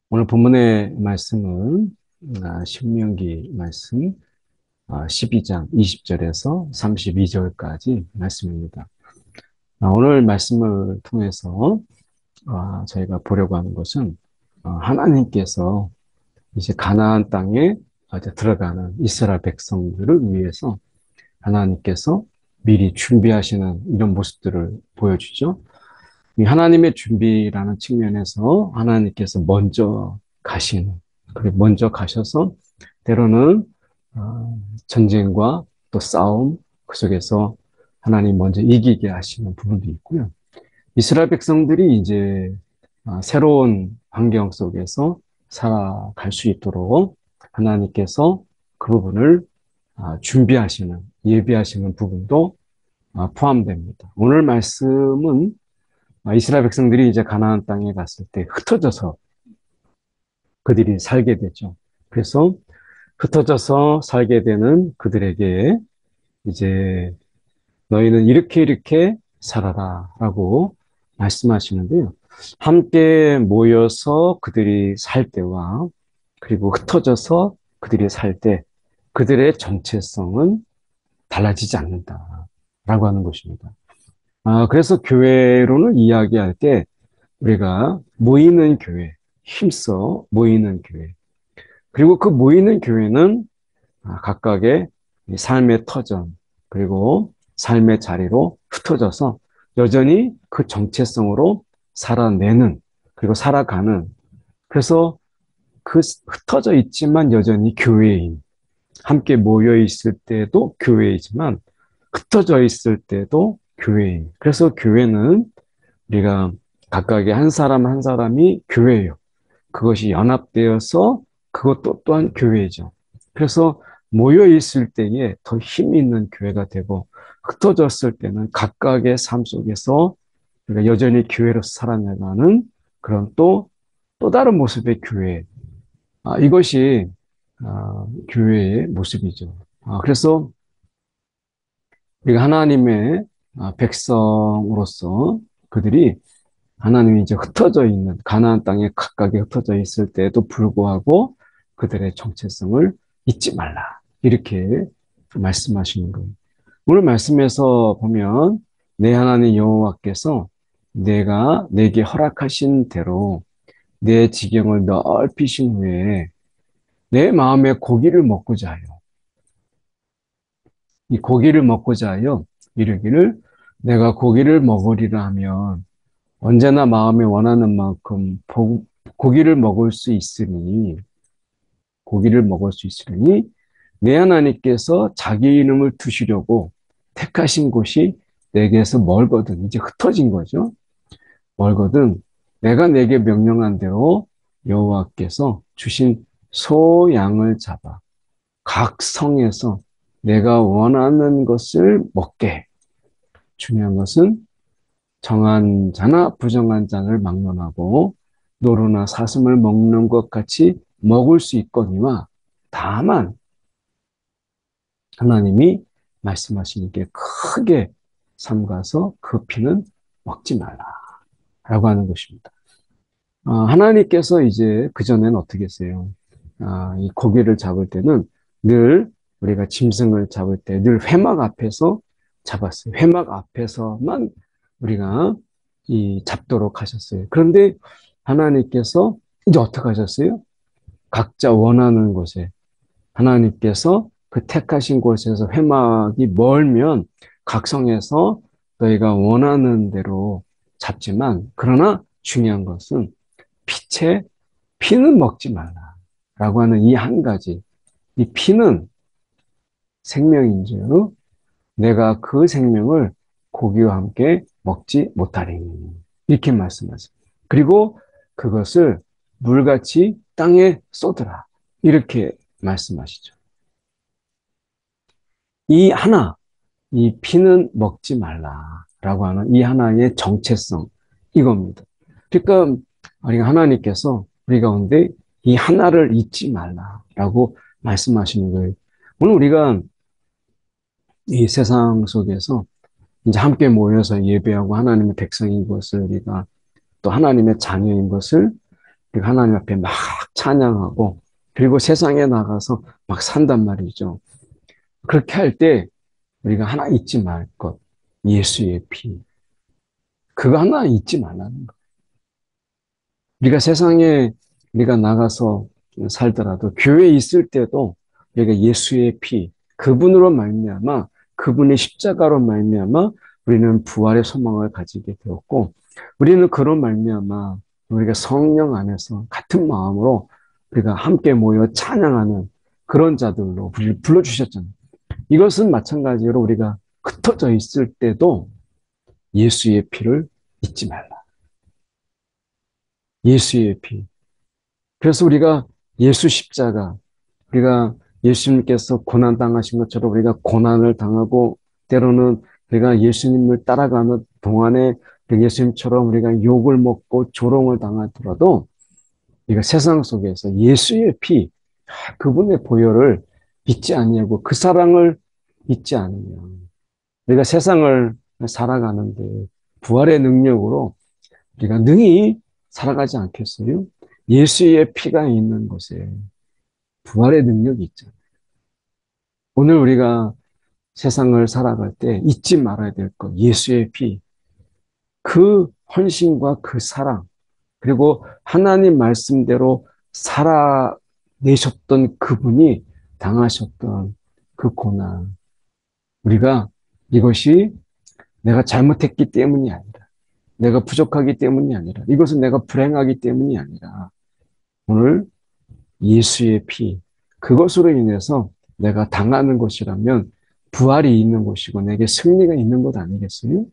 오늘 본문의 말씀은 신명기 말씀 12장 20절에서 32절까지 말씀입니다. 오늘 말씀을 통해서 저희가 보려고 하는 것은 하나님께서 이제 가나안 땅에 이제 들어가는 이스라엘 백성들을 위해서 하나님께서 미리 준비하시는 이런 모습들을 보여주죠. 이 하나님의 준비라는 측면에서 하나님께서 먼저 가시는, 그리고 먼저 가셔서 때로는 전쟁과 또 싸움 그 속에서 하나님 먼저 이기게 하시는 부분도 있고요. 이스라엘 백성들이 이제 새로운 환경 속에서 살아갈 수 있도록 하나님께서 그 부분을 준비하시는, 예비하시는 부분도 포함됩니다. 오늘 말씀은 이스라엘 백성들이 이제 가나안 땅에 갔을 때 흩어져서 그들이 살게 되죠. 그래서 흩어져서 살게 되는 그들에게 이제 너희는 이렇게 이렇게 살아라 라고 말씀하시는데요. 함께 모여서 그들이 살 때와 그리고 흩어져서 그들이 살 때 그들의 정체성은 달라지지 않는다라고 하는 것입니다. 그래서 교회론을 이야기할 때 우리가 모이는 교회, 힘써 모이는 교회. 그리고 그 모이는 교회는 각각의 삶의 터전, 그리고 삶의 자리로 흩어져서 여전히 그 정체성으로 살아내는, 그리고 살아가는, 그래서 그 흩어져 있지만 여전히 교회인, 함께 모여 있을 때도 교회이지만 흩어져 있을 때도 교회인. 그래서 교회는 우리가 각각의 한 사람 한 사람이 교회예요. 그것이 연합되어서 그것도 또한 교회죠. 그래서 모여 있을 때에 더 힘이 있는 교회가 되고 흩어졌을 때는 각각의 삶 속에서 우리가 여전히 교회로서 살아나가는 그런 또 다른 모습의 교회. 이것이 교회의 모습이죠. 그래서 우리가 하나님의 백성으로서 그들이 하나님이 이제 흩어져 있는 가나안 땅에 각각에 흩어져 있을 때에도 불구하고 그들의 정체성을 잊지 말라. 이렇게 말씀하시는 거예요. 오늘 말씀에서 보면 내 하나님 여호와께서 내가 내게 허락하신 대로 내 지경을 넓히신 후에 내 마음에 고기를 먹고자 하여 이 고기를 먹고자 하여 이르기를 내가 고기를 먹으리라 하면 언제나 마음이 원하는 만큼 고기를 먹을 수 있으니, 고기를 먹을 수 있으니, 내 하나님께서 자기 이름을 두시려고 택하신 곳이 내게서 멀거든. 이제 흩어진 거죠. 멀거든. 내가 내게 명령한 대로 여호와께서 주신 소, 양을 잡아 각 성에서 내가 원하는 것을 먹게. 중요한 것은 정한 자나 부정한 자를 막론하고 노루나 사슴을 먹는 것 같이 먹을 수 있거니와 다만 하나님이 말씀하시니까 크게 삼가서 그 피는 먹지 말라라고 하는 것입니다. 하나님께서 이제 그전에는 어떻게 했어요? 이 고기를 잡을 때는 늘 우리가 짐승을 잡을 때 늘 회막 앞에서 잡았어요. 회막 앞에서만 우리가 잡도록 하셨어요. 그런데 하나님께서 이제 어떻게 하셨어요? 각자 원하는 곳에 하나님께서 그 택하신 곳에서 회막이 멀면 각성해서 너희가 원하는 대로 잡지만 그러나 중요한 것은 피는 먹지 말라라고 하는 이 한 가지. 이 피는 생명인즉 내가 그 생명을 고기와 함께 먹지 못하리니 이렇게 말씀하세요. 그리고 그것을 물같이 땅에 쏟으라 이렇게 말씀하시죠. 이 하나, 이 피는 먹지 말라라고 하는 이 하나의 정체성 이겁니다. 그러니까 우리가 하나님께서 우리 가운데 이 하나를 잊지 말라라고 말씀하시는 거예요. 오늘 우리가 이 세상 속에서 이제 함께 모여서 예배하고 하나님의 백성인 것을 우리가 또 하나님의 자녀인 것을 그리고 하나님 앞에 막 찬양하고 그리고 세상에 나가서 막 산단 말이죠. 그렇게 할 때 우리가 하나 잊지 말 것. 예수의 피. 그거 하나 잊지 말라는 거. 우리가 세상에 우리가 나가서 살더라도 교회에 있을 때도 우리가 예수의 피, 그분으로 말미암아 그분의 십자가로 말미암아 우리는 부활의 소망을 가지게 되었고 우리는 그런 말미암아 우리가 성령 안에서 같은 마음으로 우리가 함께 모여 찬양하는 그런 자들로 우리를 불러주셨잖아요. 이것은 마찬가지로 우리가 흩어져 있을 때도 예수의 피를 잊지 말라. 예수의 피. 그래서 우리가 예수 십자가, 우리가 예수님께서 고난 당하신 것처럼 우리가 고난을 당하고 때로는 우리가 예수님을 따라가는 동안에 예수님처럼 우리가 욕을 먹고 조롱을 당하더라도 우리가 세상 속에서 예수의 피, 그분의 보혈을 잊지 아니하고 그 사랑을 잊지 않으면 우리가 세상을 살아가는데 부활의 능력으로 우리가 능히 살아가지 않겠어요? 예수의 피가 있는 곳에 부활의 능력이 있잖아요. 오늘 우리가 세상을 살아갈 때 잊지 말아야 될 것, 예수의 피, 그 헌신과 그 사랑, 그리고 하나님 말씀대로 살아내셨던 그분이 당하셨던 그 고난. 우리가 이것이 내가 잘못했기 때문이 아니라, 내가 부족하기 때문이 아니라, 이것은 내가 불행하기 때문이 아니라, 오늘 예수의 피, 그것으로 인해서 내가 당하는 것이라면 부활이 있는 것이고 내게 승리가 있는 것 아니겠어요?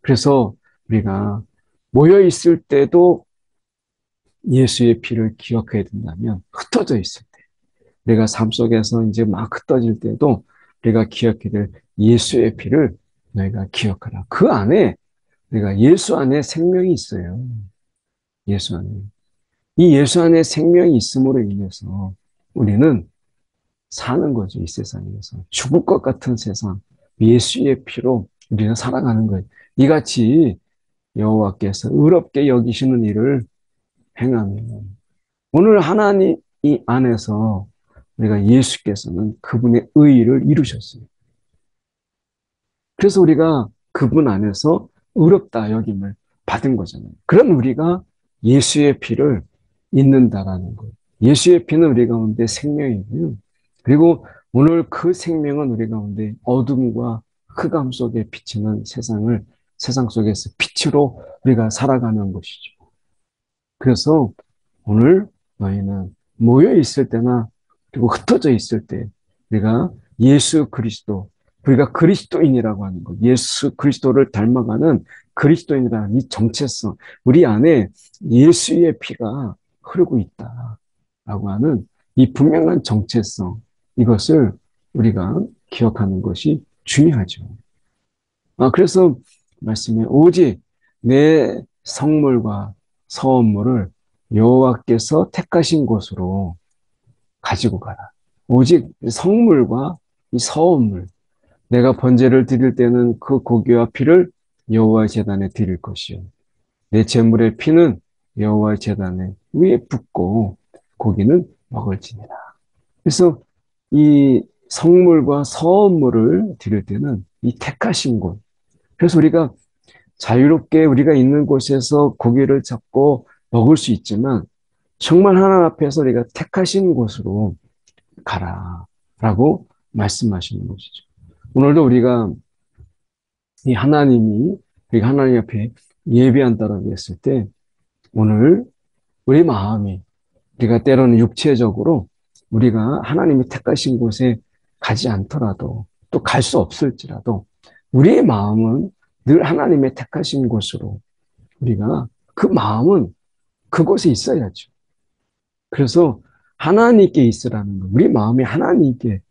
그래서 우리가 모여 있을 때도 예수의 피를 기억해야 된다면 흩어져 있을 때, 내가 삶 속에서 이제 막 흩어질 때도 우리가 기억해야 될 예수의 피를 너희가 기억하라. 그 안에 우리가 예수 안에 생명이 있어요. 예수 안에. 이 예수 안에 생명이 있음으로 인해서 우리는 사는 거죠, 이 세상에서. 죽을 것 같은 세상, 예수의 피로 우리는 살아가는 거예요. 이같이 여호와께서 의롭게 여기시는 일을 행하면 오늘 하나님 이 안에서 우리가 예수께서는 그분의 의의를 이루셨어요. 그래서 우리가 그분 안에서 의롭다 여김을 받은 거잖아요. 그럼 우리가 예수의 피를 잊는다라는 거예요. 예수의 피는 우리 가운데 생명이고요. 그리고 오늘 그 생명은 우리 가운데 어둠과 흑암 속에 비치는 세상 속에서 빛으로 우리가 살아가는 것이죠. 그래서 오늘 너희는 모여 있을 때나 그리고 흩어져 있을 때 우리가 예수 그리스도, 우리가 그리스도인이라고 하는 것, 예수 그리스도를 닮아가는 그리스도인이라는 이 정체성, 우리 안에 예수의 피가 흐르고 있다라고 하는 이 분명한 정체성, 이것을 우리가 기억하는 것이 중요하죠. 그래서 말씀에 오직 내 성물과 서원물을 여호와께서 택하신 곳으로 가지고 가라. 오직 성물과 이 서원물, 내가 번제를 드릴 때는 그 고기와 피를 여호와의 제단에 드릴 것이요. 내 제물의 피는 여호와의 제단에 위에 붓고 고기는 먹을지니라. 그래서 이 성물과 서원물을 드릴 때는 이 택하신 곳. 그래서 우리가 자유롭게 우리가 있는 곳에서 고기를 잡고 먹을 수 있지만 정말 하나님 앞에서 우리가 택하신 곳으로 가라라고 말씀하시는 것이죠. 오늘도 우리가 이 하나님이 우리가 하나님 앞에 예배한다라고 했을 때 오늘 우리 마음이 우리가 때로는 육체적으로 우리가 하나님이 택하신 곳에 가지 않더라도 또 갈 수 없을지라도 우리의 마음은 늘 하나님의 택하신 곳으로 우리가 그 마음은 그곳에 있어야죠. 그래서 하나님께 있으라는 것, 우리 마음이 하나님께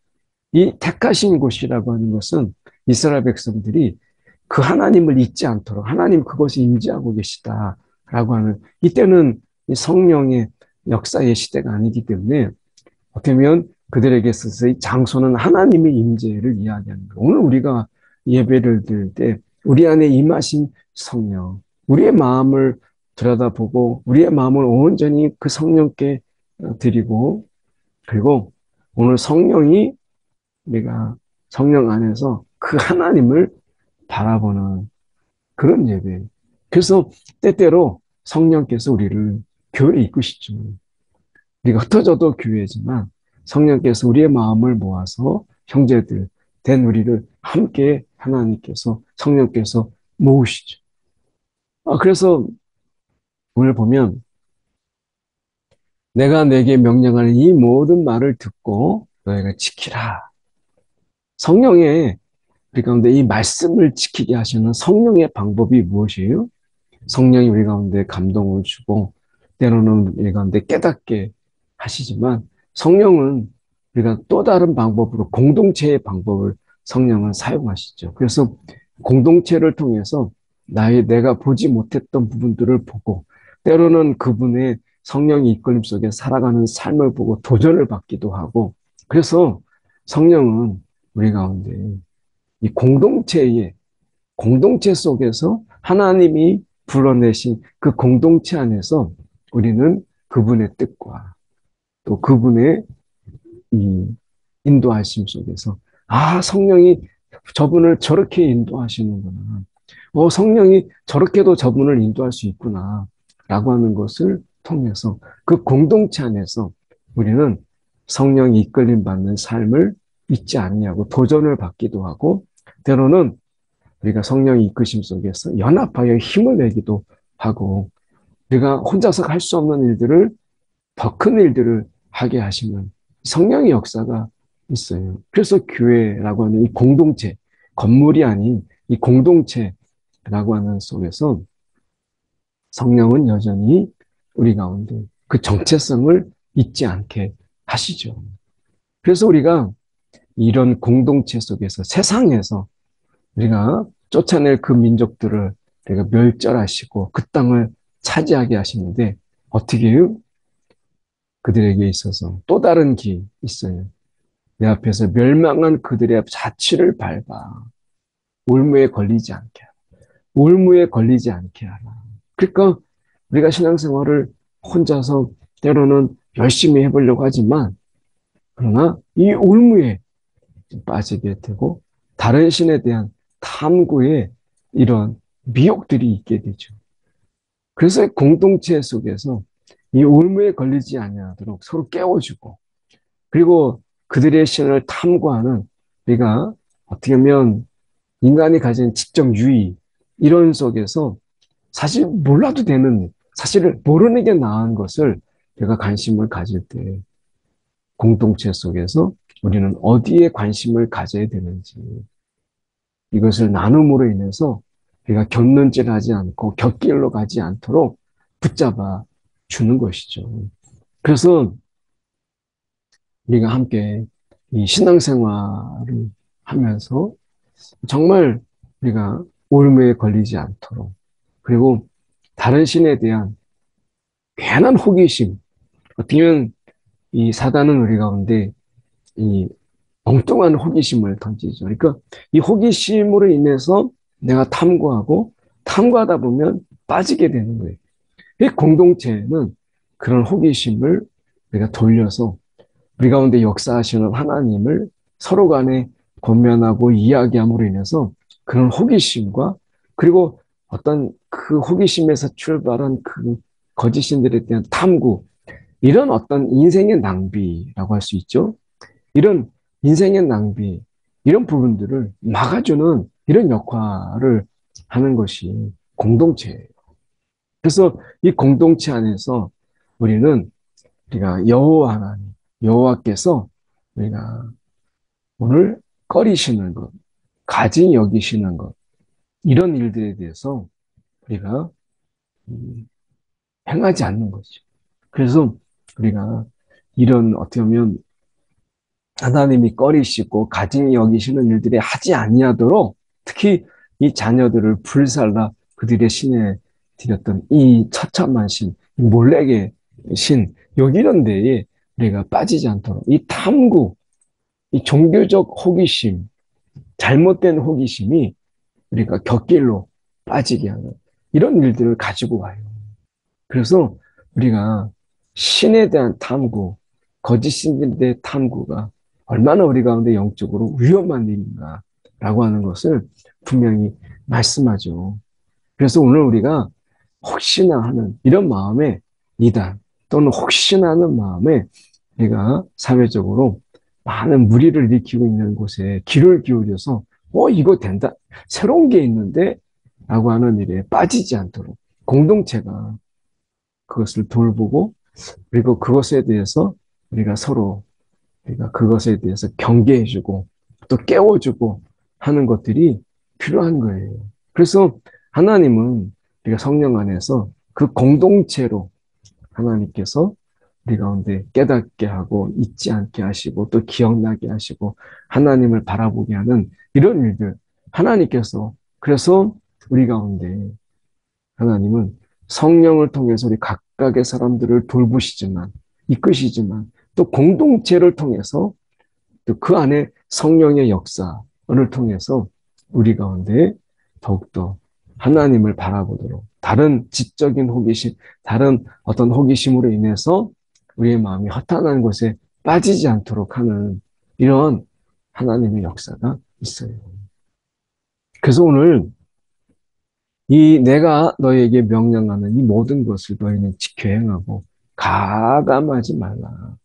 이 택하신 곳이라고 하는 것은 이스라엘 백성들이 그 하나님을 잊지 않도록 하나님 그곳에 임재하고 계시다라고 하는 이때는 성령의 역사의 시대가 아니기 때문에 어떻게 보면 그들에게 있어서 이 장소는 하나님의 임재를 이야기하는 거예요. 오늘 우리가 예배를 드릴 때 우리 안에 임하신 성령, 우리의 마음을 들여다보고 우리의 마음을 온전히 그 성령께 드리고, 그리고 오늘 성령이 우리가 성령 안에서 그 하나님을 바라보는 그런 예배. 그래서 때때로 성령께서 우리를 교회에 이끄시죠. 우리가 흩어져도 교회지만 성령께서 우리의 마음을 모아서 형제들 된 우리를 함께 하나님께서 성령께서 모으시죠. 그래서 오늘 보면 내가 내게 명령하는 이 모든 말을 듣고 너희가 지키라. 성령의 우리 가운데 이 말씀을 지키게 하시는 성령의 방법이 무엇이에요? 성령이 우리 가운데 감동을 주고 때로는 우리 가운데 깨닫게 하시지만 성령은 우리가 또 다른 방법으로 공동체의 방법을 성령은 사용하시죠. 그래서 공동체를 통해서 내가 보지 못했던 부분들을 보고 때로는 그분의 성령의 이끌림 속에 살아가는 삶을 보고 도전을 받기도 하고 그래서 성령은 우리 가운데 이 공동체 속에서 하나님이 불러내신 그 공동체 안에서 우리는 그분의 뜻과 또 그분의 이 인도하심 속에서 성령이 저분을 저렇게 인도하시는구나. 성령이 저렇게도 저분을 인도할 수 있구나. 라고 하는 것을 통해서 그 공동체 안에서 우리는 성령이 이끌림 받는 삶을 잊지 않냐고 도전을 받기도 하고 때로는 우리가 성령의 이끄심 속에서 연합하여 힘을 내기도 하고 우리가 혼자서 할 수 없는 일들을 더 큰 일들을 하게 하시는 성령의 역사가 있어요. 그래서 교회라고 하는 이 공동체, 건물이 아닌 이 공동체라고 하는 속에서 성령은 여전히 우리 가운데 그 정체성을 잊지 않게 하시죠. 그래서 우리가 이런 공동체 속에서 세상에서 우리가 쫓아낼 그 민족들을 우리가 멸절하시고 그 땅을 차지하게 하시는데 어떻게 해요? 그들에게 있어서 또 다른 길이 있어요. 내 앞에서 멸망한 그들의 자취를 밟아 올무에 걸리지 않게 하라. 올무에 걸리지 않게 하라. 그러니까 우리가 신앙생활을 혼자서 때로는 열심히 해보려고 하지만 그러나 이 올무에 빠지게 되고 다른 신에 대한 탐구에 이런 미혹들이 있게 되죠. 그래서 공동체 속에서 이 올무에 걸리지 아니하도록 서로 깨워주고 그리고 그들의 신을 탐구하는 우리가 어떻게 보면 인간이 가진 지적 유의 이런 속에서 사실 몰라도 되는 사실을 모르는 게 나은 것을 내가 관심을 가질 때 공동체 속에서 우리는 어디에 관심을 가져야 되는지 이것을 나눔으로 인해서 우리가 곁눈질하지 않고 곁길로 가지 않도록 붙잡아 주는 것이죠. 그래서 우리가 함께 이 신앙생활을 하면서 정말 우리가 올무에 걸리지 않도록 그리고 다른 신에 대한 괜한 호기심 어떻게 보면 이 사단은 우리 가운데 이 엉뚱한 호기심을 던지죠. 그러니까 이 호기심으로 인해서 내가 탐구하다 보면 빠지게 되는 거예요. 이 공동체는 그런 호기심을 우리가 돌려서 우리 가운데 역사하시는 하나님을 서로 간에 권면하고 이야기함으로 인해서 그런 호기심과 그리고 어떤 그 호기심에서 출발한 그 거짓신들에 대한 탐구, 이런 어떤 인생의 낭비라고 할 수 있죠. 이런 인생의 낭비, 이런 부분들을 막아주는 이런 역할을 하는 것이 공동체예요. 그래서 이 공동체 안에서 우리가 여호와 하나님, 여호와께서 우리가 오늘 꺼리시는 것, 가진 여기시는 것, 이런 일들에 대해서 우리가 행하지 않는 거죠. 그래서 우리가 이런 어떻게 보면 하나님이 꺼리시고 가진 여기시는 일들이 하지 아니하도록 특히 이 자녀들을 불살라 그들의 신에 드렸던 이 처참한 신, 몰렉의 신, 여기 이런 데에 우리가 빠지지 않도록 이 탐구, 이 종교적 호기심, 잘못된 호기심이 우리가 곁길로 빠지게 하는 이런 일들을 가지고 와요. 그래서 우리가 신에 대한 탐구, 거짓 신에 대한 탐구가 얼마나 우리 가운데 영적으로 위험한 일인가라고 하는 것을 분명히 말씀하죠. 그래서 오늘 우리가 혹시나 하는 이런 마음에 이단 또는 혹시나 하는 마음에 우리가 사회적으로 많은 무리를 일으키고 있는 곳에 귀를 기울여서 이거 된다. 새로운 게 있는데 라고 하는 일에 빠지지 않도록 공동체가 그것을 돌보고 그리고 그것에 대해서 우리가 서로 우리가 그것에 대해서 경계해주고 또 깨워주고 하는 것들이 필요한 거예요. 그래서 하나님은 우리가 성령 안에서 그 공동체로 하나님께서 우리 가운데 깨닫게 하고 잊지 않게 하시고 또 기억나게 하시고 하나님을 바라보게 하는 이런 일들 하나님께서 그래서 우리 가운데 하나님은 성령을 통해서 우리 각각의 사람들을 돌보시지만 이끄시지만 또 공동체를 통해서 또 그 안에 성령의 역사를 통해서 우리 가운데 더욱더 하나님을 바라보도록 다른 지적인 호기심, 다른 어떤 호기심으로 인해서 우리의 마음이 허탄한 곳에 빠지지 않도록 하는 이런 하나님의 역사가 있어요. 그래서 오늘 이 내가 너에게 명령하는 이 모든 것을 너희는 지켜 행하고 가감하지 말라.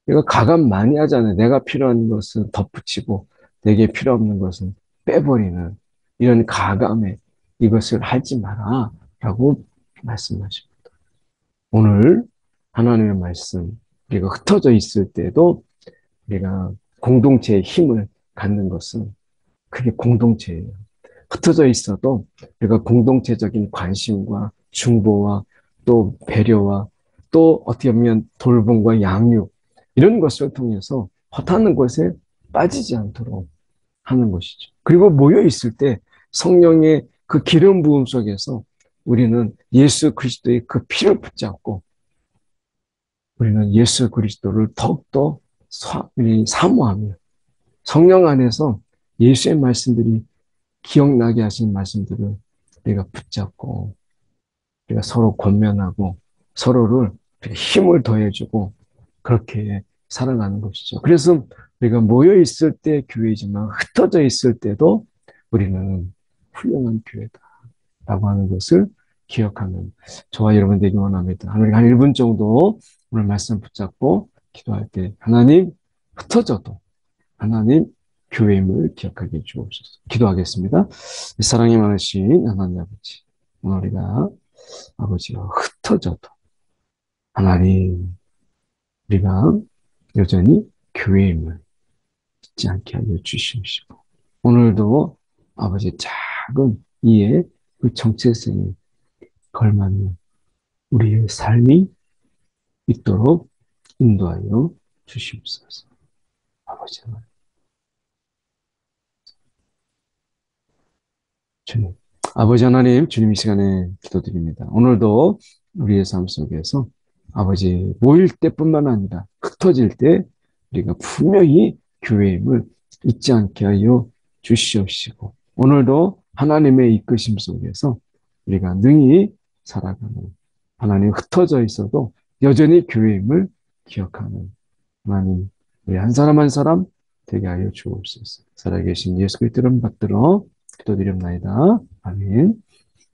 이거 가감 많이 하잖아요. 내가 필요한 것은 덧붙이고 내게 필요 없는 것은 빼버리는 이런 가감에 이것을 하지 마라 라고 말씀하십니다. 오늘 하나님의 말씀 우리가 흩어져 있을 때도 우리가 공동체의 힘을 갖는 것은 그게 공동체예요. 흩어져 있어도 우리가 공동체적인 관심과 중보와 또 배려와 또 어떻게 보면 돌봄과 양육 이런 것을 통해서 허탄한 것에 빠지지 않도록 하는 것이죠. 그리고 모여 있을 때 성령의 그 기름 부음 속에서 우리는 예수 그리스도의 그 피를 붙잡고 우리는 예수 그리스도를 더욱더 사모하며 성령 안에서 예수의 말씀들이 기억나게 하신 말씀들을 우리가 붙잡고 우리가 서로 권면하고 서로를 힘을 더해주고 그렇게 살아가는 것이죠. 그래서 우리가 모여 있을 때 교회지만 흩어져 있을 때도 우리는 훌륭한 교회다라고 하는 것을 기억하는 저와 여러분 되기 원합니다. 우리가 한 1분 정도 오늘 말씀 붙잡고 기도할 때 하나님 흩어져도 하나님 교회임을 기억하게 주옵소서. 기도하겠습니다. 사랑이 많으신 하나님 아버지, 오늘 우리가 아버지가 흩어져도 하나님 우리가 여전히 교회임을 잊지 않게 하여 주시옵시고 오늘도 아버지 작은 이의 그 정체성에 걸맞는 우리의 삶이 있도록 인도하여 주시옵소서. 아버지 하나님. 주님. 아버지 하나님, 주님 이 시간에 기도드립니다. 오늘도 우리의 삶 속에서 아버지 모일 때뿐만 아니라 흩어질 때 우리가 분명히 교회임을 잊지 않게 하여 주시옵시고 오늘도 하나님의 이끄심 속에서 우리가 능히 살아가는 하나님 흩어져 있어도 여전히 교회임을 기억하는 하나님 우리 한 사람 한 사람 되게 하여 주옵소서. 살아계신 예수 그리스도를 받들어 기도드립나이다. 아멘.